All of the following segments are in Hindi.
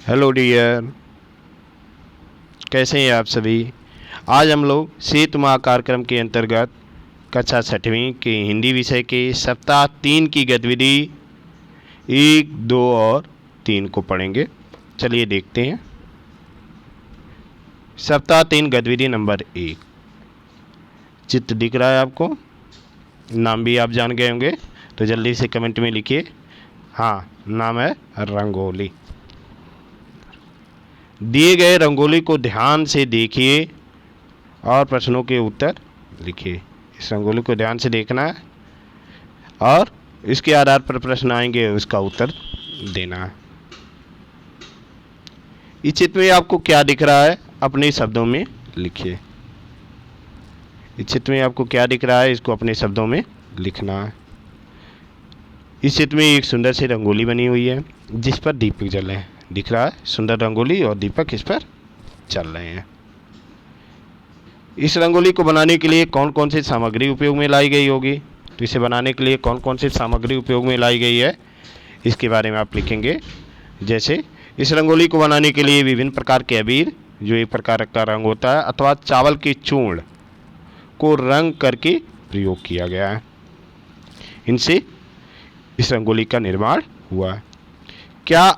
हेलो डियर, कैसे हैं आप सभी। आज हम लोग सेतु माह कार्यक्रम के अंतर्गत कक्षा 6वीं के हिंदी विषय के सप्ताह 3 की गतिविधि 1, 2 और 3 को पढ़ेंगे। चलिए देखते हैं। सप्ताह 3 गतिविधि नंबर 1। चित्र दिख रहा है आपको, नाम भी आप जान गए होंगे, तो जल्दी से कमेंट में लिखिए। हाँ, नाम है रंगोली। दिए गए रंगोली को ध्यान से देखिए और प्रश्नों के उत्तर लिखिए। इस रंगोली को ध्यान से देखना है और इसके आधार पर प्रश्न आएंगे, उसका उत्तर देना है। इस चित्र में आपको क्या दिख रहा है, अपने शब्दों में लिखिए। इस चित्र में आपको क्या दिख रहा है, इसको अपने शब्दों में लिखना है। इस चित्र में एक सुंदर सी रंगोली बनी हुई है जिस पर दीपक जल रहे हैं। दिख रहा है सुंदर रंगोली और दीपक इस पर चल रहे हैं। इस रंगोली को बनाने के लिए कौन कौन सी सामग्री उपयोग में लाई गई होगी, तो इसे बनाने के लिए कौन कौन सी सामग्री उपयोग में लाई गई है, इसके बारे में आप लिखेंगे। जैसे इस रंगोली को बनाने के लिए विभिन्न प्रकार के अबीर, जो एक प्रकार का रंग होता है, अथवा चावल के चूर्ण को रंग करके प्रयोग किया गया है। इनसे इस रंगोली का निर्माण हुआ है। क्या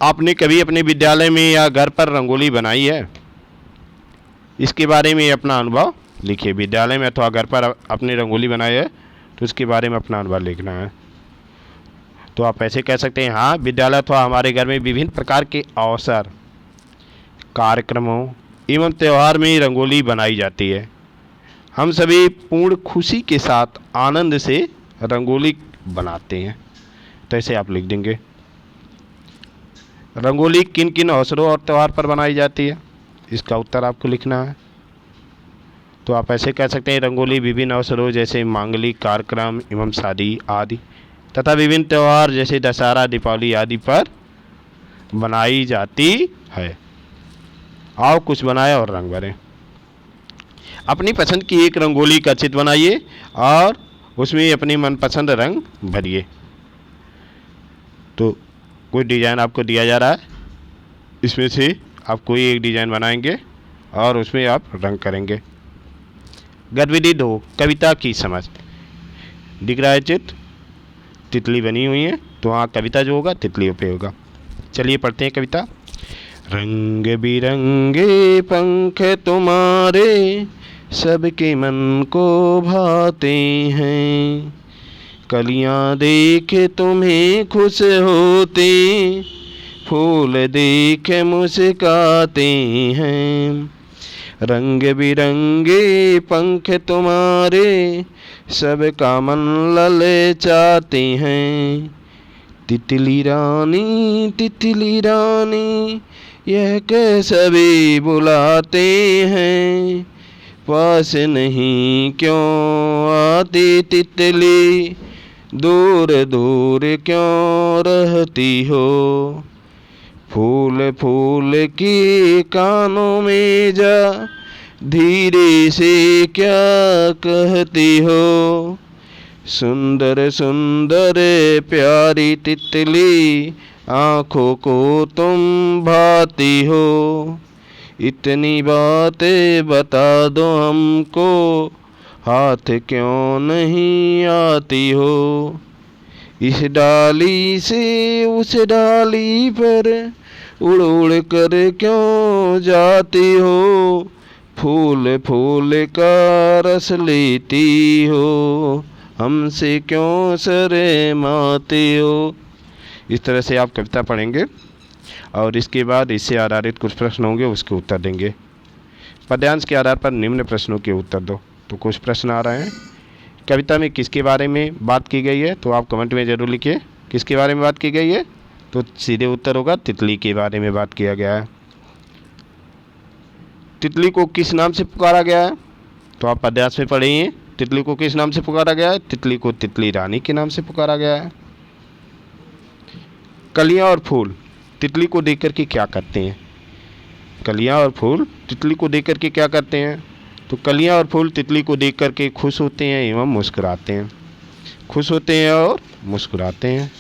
आपने कभी अपने विद्यालय में या घर पर रंगोली बनाई है, इसके बारे में अपना अनुभव लिखिए। विद्यालय में अथवा घर पर अपनी रंगोली बनाई है तो इसके बारे में अपना अनुभव लिखना है। तो आप ऐसे कह सकते हैं, हाँ, विद्यालय अथवा हमारे घर में विभिन्न प्रकार के अवसर, कार्यक्रमों एवं त्यौहार में रंगोली बनाई जाती है। हम सभी पूर्ण खुशी के साथ आनंद से रंगोली बनाते हैं। तो ऐसे आप लिख देंगे। रंगोली किन किन अवसरों और त्यौहार पर बनाई जाती है, इसका उत्तर आपको लिखना है। तो आप ऐसे कह सकते हैं, रंगोली विभिन्न अवसरों जैसे मांगलिक कार्यक्रम एवं शादी आदि तथा विभिन्न त्यौहार जैसे दशहरा, दीपावली आदि पर बनाई जाती है। आओ कुछ बनाए और रंग भरें। अपनी पसंद की एक रंगोली का चित्र बनाइए और उसमें अपनी मनपसंद रंग भरिए। तो कोई डिज़ाइन आपको दिया जा रहा है, इसमें से आप कोई एक डिज़ाइन बनाएंगे और उसमें आप रंग करेंगे। गतिविधि 2, कविता की समझ। दिख रहा है चित्र, तितली बनी हुई है, तो वहाँ कविता जो होगा तितलियों पे होगा। चलिए पढ़ते हैं कविता। रंग बिरंगे पंख तुम्हारे सबके मन को भाते हैं, कलियां देख तुम्हें खुश होते, फूल देख मुस्काते हैं। रंग बिरंगे पंख तुम्हारे सबका मन ललचाते हैं। तितली रानी यह कह सभी बुलाते हैं, पास नहीं क्यों आती तितली, दूर दूर क्यों रहती हो। फूल फूल के कानों में जा धीरे से क्या कहती हो। सुंदर सुंदर प्यारी तितली आँखों को तुम भाती हो। इतनी बातें बता दो हमको, हाथ क्यों नहीं आती हो। इस डाली से उस डाली पर उड़ उड़ कर क्यों जाती हो। फूल फूल का रस लेती हो, हमसे क्यों शर्माती हो। इस तरह से आप कविता पढ़ेंगे और इसके बाद इससे आधारित कुछ प्रश्न होंगे, उसके उत्तर देंगे। पद्यांश के आधार पर निम्न प्रश्नों के उत्तर दो। तो कुछ प्रश्न आ रहे हैं। कविता में किसके बारे में बात की गई है, तो आप कमेंट में ज़रूर लिखिए किसके बारे में बात की गई है। तो सीधे उत्तर होगा तितली के बारे में बात किया गया है। तितली को किस नाम से पुकारा गया है, तो आप पद्यांश में पढ़ेंगे। तितली को किस नाम से पुकारा गया है, तितली को तितली रानी के नाम से पुकारा गया है। कलियां और फूल तितली को देख कर के क्या करते हैं, कलियां और फूल तितली को देख कर के क्या करते हैं, तो कलियां और फूल तितली को देख कर के खुश होते हैं एवं मुस्कुराते हैं। खुश होते हैं और मुस्कुराते हैं।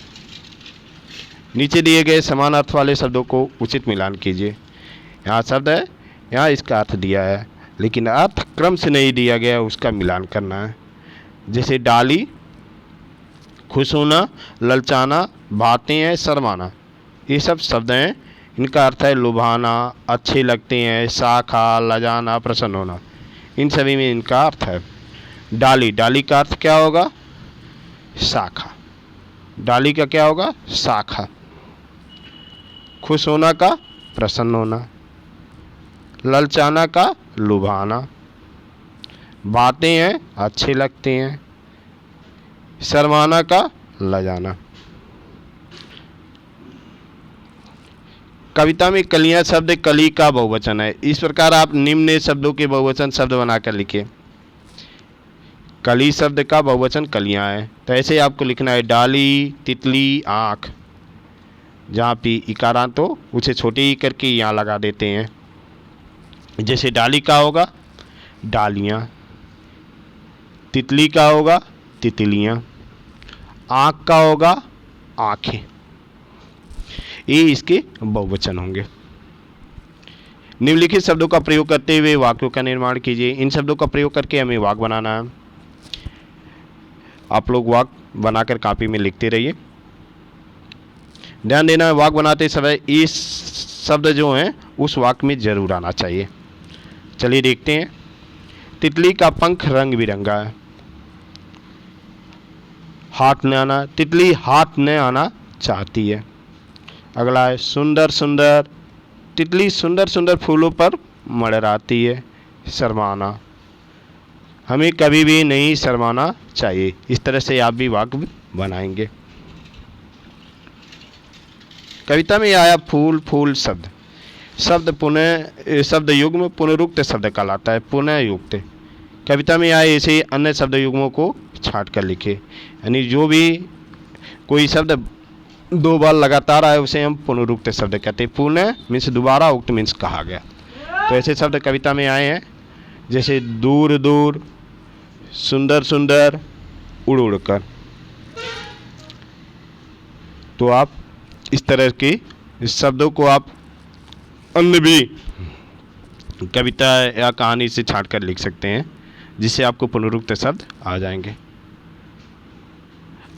नीचे दिए गए समान अर्थ वाले शब्दों को उचित मिलान कीजिए। यहाँ शब्द है, यहाँ इसका अर्थ दिया है, लेकिन अर्थ क्रम से नहीं दिया गया, उसका मिलान करना है। जैसे डाली, खुश होना, ललचाना, बातें हैं, शर्माना, ये सब शब्द हैं। इनका अर्थ है लुभाना, अच्छे लगते हैं, शाखा, लजाना, प्रसन्न होना, इन सभी में इनका अर्थ है। डाली, डाली का अर्थ क्या होगा? शाखा। डाली का क्या होगा? शाखा। खुश होना का प्रसन्न होना, ललचाना का लुभाना, बातें हैं अच्छे लगते हैं, शर्माना का लजाना। कविता में कलियां शब्द कली का बहुवचन है। इस प्रकार आप निम्न शब्दों के बहुवचन शब्द बनाकर लिखिए। कली शब्द का बहुवचन कलियां है, तो ऐसे आपको लिखना है डाली, तितली, आँख। जहाँ पे इकारांत हो उसे छोटे ही करके यहाँ लगा देते हैं। जैसे डाली का होगा डालियाँ, तितली का होगा तितलियाँ, आँख का होगा आँखें। ये इसके बहुवचन होंगे। निम्नलिखित शब्दों का प्रयोग करते हुए वाक्यों का निर्माण कीजिए। इन शब्दों का प्रयोग करके हमें वाक्य बनाना है। आप लोग वाक्य बनाकर कॉपी में लिखते रहिए। ध्यान देना है, वाक्य बनाते समय इस शब्द जो हैं उस वाक्य में जरूर आना चाहिए। चलिए देखते हैं। तितली का पंख रंग बिरंगा है। हाथ न आना, तितली हाथ न आना चाहती है। अगला है सुंदर सुंदर, तितली सुंदर सुंदर फूलों पर मंडराती है। शर्माना, हमें कभी भी नहीं शर्माना चाहिए। इस तरह से आप भी वाक्य बनाएंगे। कविता में आया फूल, फूल शब्द, शब्द पुनः शब्द युग्म पुनरुक्त शब्द कहलाता है। पुनः युक्त कविता में आए ऐसे अन्य शब्द युग्मों को छांट कर लिखे। यानी जो भी कोई शब्द दो बार लगातार आए उसे हम पुनरुक्त शब्द कहते हैं। पुनः मीन्स दोबारा, उक्त मीन्स कहा गया। तो ऐसे शब्द कविता में आए हैं, जैसे दूर दूर, सुंदर सुंदर, उड़ उड़ कर। तो आप इस तरह के शब्दों को आप अन्य भी कविता या कहानी से छांट कर लिख सकते हैं, जिससे आपको पुनरुक्त शब्द आ जाएंगे।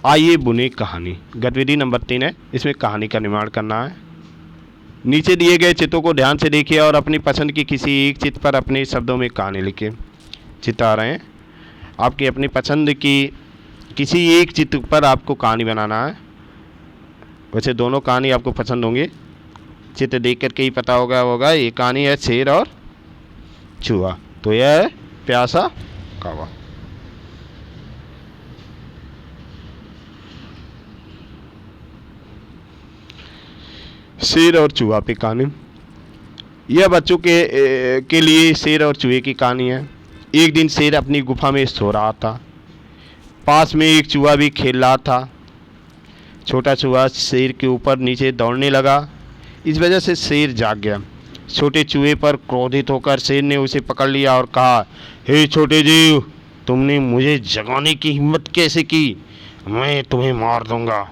आइए बुने कहानी। गतिविधि नंबर 3 है, इसमें कहानी का निर्माण करना है। नीचे दिए गए चित्रों को ध्यान से देखिए और अपनी पसंद की किसी एक चित्र पर अपने शब्दों में कहानी लिखिए। चित्र आ रहे हैं, आपकी अपनी पसंद की किसी एक चित्र पर आपको कहानी बनाना है। वैसे दोनों कहानी आपको पसंद होंगे, चित्र देख करके ही पता होगा ये कहानी है शेर और चूहा, तो यह है प्यासा कौवा। शेर और चूहा पे कहानी। यह बच्चों के लिए शेर और चूहे की कहानी है। एक दिन शेर अपनी गुफा में सो रहा था। पास में एक चूहा भी खेल रहा था। छोटा चूहा शेर के ऊपर नीचे दौड़ने लगा। इस वजह से शेर जाग गया। छोटे चूहे पर क्रोधित होकर शेर ने उसे पकड़ लिया और कहा, हे छोटे जीव, तुमने मुझे जगाने की हिम्मत कैसे की? मैं तुम्हें मार दूंगा।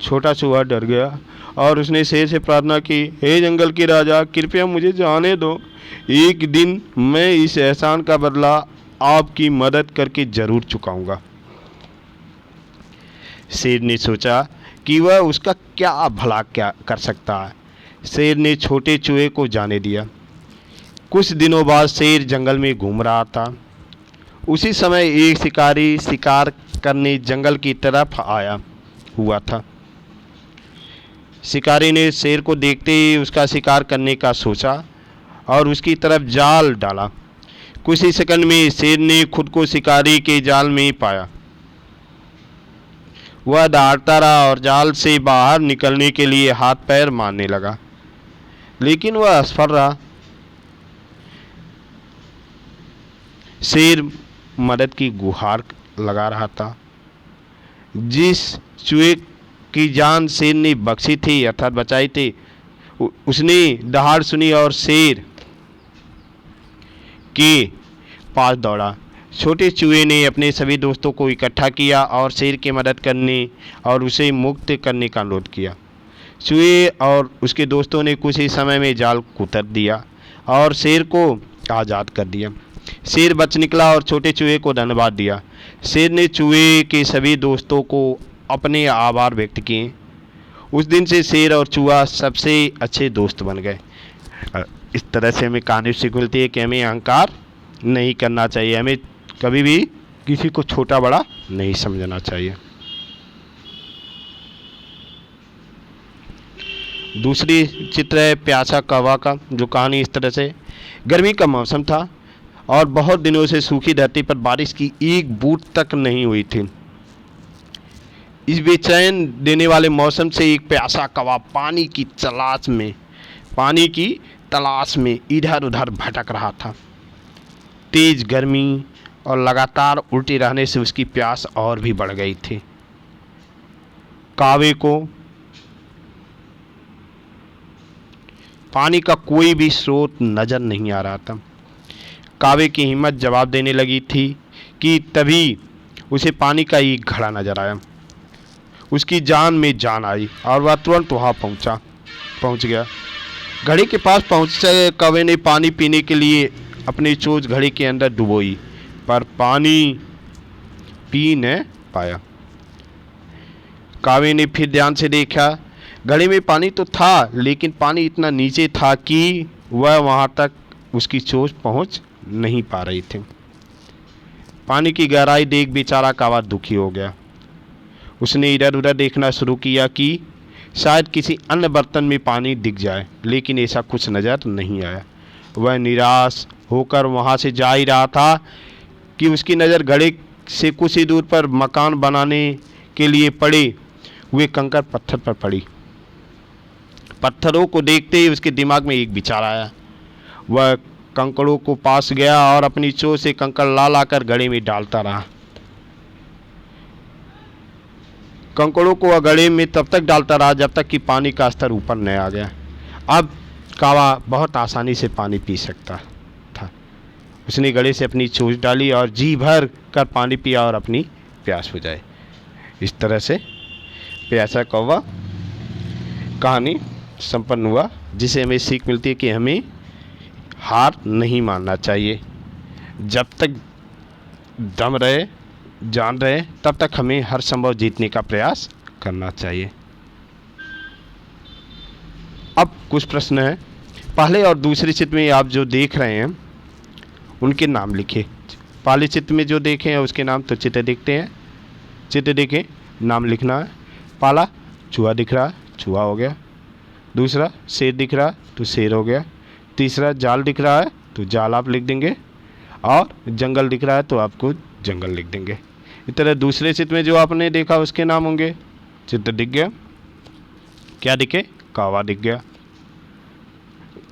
छोटा चूहा डर गया और उसने शेर से प्रार्थना की, हे जंगल के राजा, कृपया मुझे जाने दो। एक दिन मैं इस एहसान का बदला आपकी मदद करके जरूर चुकाऊंगा। शेर ने सोचा कि वह उसका क्या भला क्या कर सकता है। शेर ने छोटे चूहे को जाने दिया। कुछ दिनों बाद शेर जंगल में घूम रहा था। उसी समय एक शिकारी शिकार करने जंगल की तरफ आया हुआ था। शिकारी ने शेर को देखते ही उसका शिकार करने का सोचा और उसकी तरफ जाल डाला। कुछ ही सेकंड में शेर ने खुद को शिकारी के जाल में पाया। वह दौड़ता रहा और जाल से बाहर निकलने के लिए हाथ पैर मारने लगा, लेकिन वह असफल रहा। शेर मदद की गुहार लगा रहा था। जिस चूहे की जान शेर ने बख्शी थी अर्थात बचाई थी, उसने दहाड़ सुनी और शेर के पास दौड़ा। छोटे चूहे ने अपने सभी दोस्तों को इकट्ठा किया और शेर की मदद करने और उसे मुक्त करने का अनुरोध किया। चूहे और उसके दोस्तों ने कुछ ही समय में जाल कुतर दिया और शेर को आज़ाद कर दिया। शेर बच निकला और छोटे चूहे को धन्यवाद दिया। शेर ने चूहे के सभी दोस्तों को अपने आभार व्यक्त किए। उस दिन से शेर और चूहा सबसे अच्छे दोस्त बन गए। इस तरह से हमें कहानी सीख मिलती है कि हमें अहंकार नहीं करना चाहिए, हमें कभी भी किसी को छोटा बड़ा नहीं समझना चाहिए। दूसरी चित्र है प्यासा कौवा का, जो कहानी इस तरह से, गर्मी का मौसम था और बहुत दिनों से सूखी धरती पर बारिश की एक बूंद तक नहीं हुई थी। इस बेचैन देने वाले मौसम से एक प्यासा कौवा पानी की तलाश में इधर उधर भटक रहा था। तेज गर्मी और लगातार उल्टी रहने से उसकी प्यास और भी बढ़ गई थी। कौवे को पानी का कोई भी स्रोत नजर नहीं आ रहा था। कौवे की हिम्मत जवाब देने लगी थी कि तभी उसे पानी का एक घड़ा नजर आया। उसकी जान में जान आई और वह तुरंत वहां पहुंच गया। घड़े के पास पहुंचे कौवे ने पानी पीने के लिए अपनी चोंच घड़े के अंदर डुबोई, पर पानी पी न पाया। कौवे ने फिर ध्यान से देखा। घड़े में पानी तो था, लेकिन पानी इतना नीचे था कि वह वहां तक उसकी चोंच पहुंच नहीं पा रही थी। पानी की गहराई देख बेचारा कौवा दुखी हो गया। उसने इधर उधर देखना शुरू किया कि शायद किसी अन्य बर्तन में पानी दिख जाए, लेकिन ऐसा कुछ नज़र नहीं आया। वह निराश होकर वहां से जा ही रहा था कि उसकी नज़र घड़े से कुछ ही दूर पर मकान बनाने के लिए पड़े हुए कंकड़ पत्थर पर पड़ी। पत्थरों को देखते ही उसके दिमाग में एक विचार आया। वह कंकड़ों को पास गया और अपनी चोंच से कंकड़ ला लाकर घड़े में डालता रहा। कंकड़ों को वह घड़े में तब तक डालता रहा जब तक कि पानी का स्तर ऊपर न आ गया। अब कौवा बहुत आसानी से पानी पी सकता था। उसने घड़े से अपनी चोंच डाली और जी भर कर पानी पिया और अपनी प्यास बुझाई। इस तरह से प्यासा कौवा कहानी संपन्न हुआ, जिसे हमें सीख मिलती है कि हमें हार नहीं मानना चाहिए। जब तक दम रहे, जान रहे, तब तक हमें हर संभव जीतने का प्रयास करना चाहिए। अब कुछ प्रश्न हैं। पहले और दूसरे चित्र में आप जो देख रहे हैं उनके नाम लिखिए। पहले चित्र में जो देखे हैं उसके नाम, तो चित्र देखते हैं, चित्र देखें, नाम लिखना है। पहला चूहा दिख रहा है, चूहा हो गया। दूसरा शेर दिख रहा है, तो शेर हो गया। तीसरा जाल दिख रहा है, तो जाल आप लिख देंगे। और जंगल दिख रहा है तो आपको जंगल लिख देंगे। इस तरह दूसरे चित्र में जो आपने देखा उसके नाम होंगे। चित्र दिख गया, क्या दिखे? कौवा दिख गया,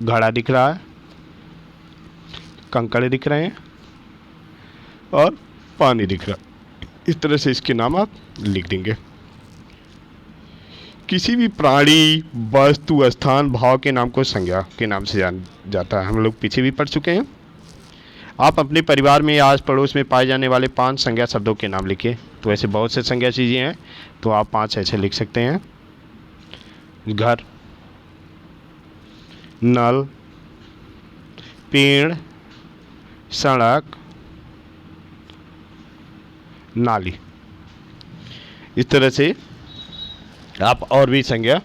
घड़ा दिख रहा है, कंकड़ दिख रहे हैं और पानी दिख रहा है। इस तरह से इसके नाम आप लिख देंगे। किसी भी प्राणी, वस्तु, स्थान, भाव के नाम को संज्ञा के नाम से जान जाता है। हम लोग पीछे भी पढ़ चुके हैं। आप अपने परिवार में या आस पड़ोस में पाए जाने वाले 5 संज्ञा शब्दों के नाम लिखिए। तो ऐसे बहुत से संज्ञा चीज़ें हैं, तो आप 5 ऐसे लिख सकते हैं। घर, नल, पेड़, सड़क, नाली। इस तरह से आप और भी संज्ञा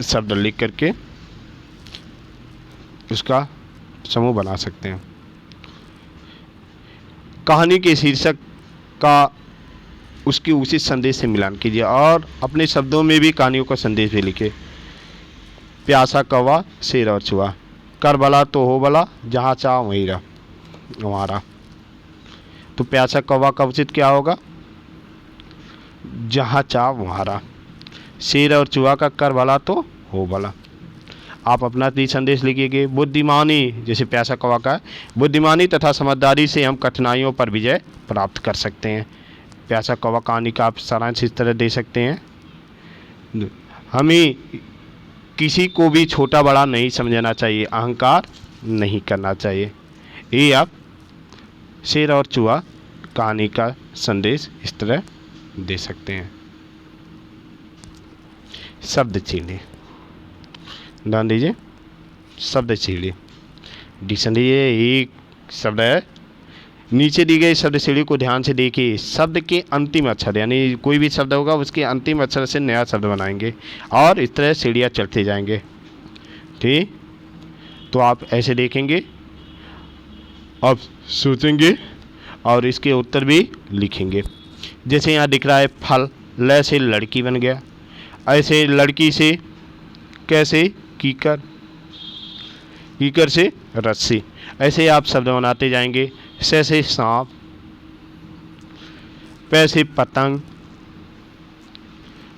शब्द लिख करके उसका समूह बना सकते हैं। कहानी के शीर्षक का उसके उचित संदेश से मिलान कीजिए और अपने शब्दों में भी कहानियों का संदेश भी लिखिए। प्यासा कौवा, शेर और चूहा, कर भला तो हो भला, जहाँ चाह वहीं रहा वहाँ। तो प्यासा कौवा का उचित क्या होगा? जहाँ चाह वहाँ रहा। शेर और चूहा का कर भला तो हो भला। आप अपना भी संदेश लिखिएगा। बुद्धिमानी, जैसे प्यासा कौवा का, बुद्धिमानी तथा समझदारी से हम कठिनाइयों पर विजय प्राप्त कर सकते हैं। प्यासा कौवा कहानी का आप सारांश इस तरह दे सकते हैं। हमें किसी को भी छोटा बड़ा नहीं समझना चाहिए, अहंकार नहीं करना चाहिए। ये आप शेर और चूहा कहानी का संदेश इस तरह दे सकते हैं। शब्द सीढ़ी, ध्यान दीजिए, शब्द सीढ़ी। डिक्शनरी एक शब्द है, नीचे दी गई शब्द सीढ़ी को ध्यान से देखिए। शब्द के अंतिम अक्षर, यानी कोई भी शब्द होगा उसके अंतिम अक्षर से नया शब्द बनाएंगे और इस तरह सीढ़ियाँ चढ़ते जाएंगे। ठीक, तो आप ऐसे देखेंगे, आप सोचेंगे और इसके उत्तर भी लिखेंगे। जैसे यहाँ दिख रहा है फल, ल से लड़की बन गया, ऐसे लड़की से कैसे कीकर, कीकर से रस्सी, ऐसे आप शब्द बनाते जाएंगे। से सांप, पै से पतंग,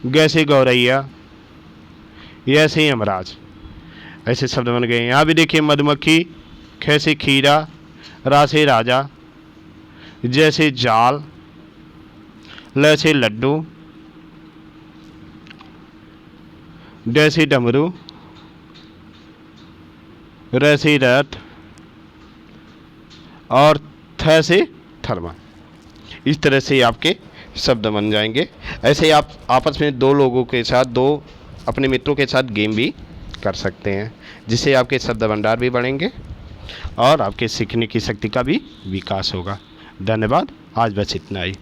ग से गौरैया, य से यमराज, ऐसे शब्द बन गए। यहाँ भी देखिए मधुमक्खी, ख से खीरा, रा से राजा, जैसे जाल, ल से लड्डू, ड से डमरू, र से रथ और थ से थर्मा। इस तरह से आपके शब्द बन जाएंगे। ऐसे आप आपस में दो लोगों के साथ, दो अपने मित्रों के साथ गेम भी कर सकते हैं, जिससे आपके शब्द भंडार भी बढ़ेंगे और आपके सीखने की शक्ति का भी विकास होगा। धन्यवाद, आज बस इतना ही।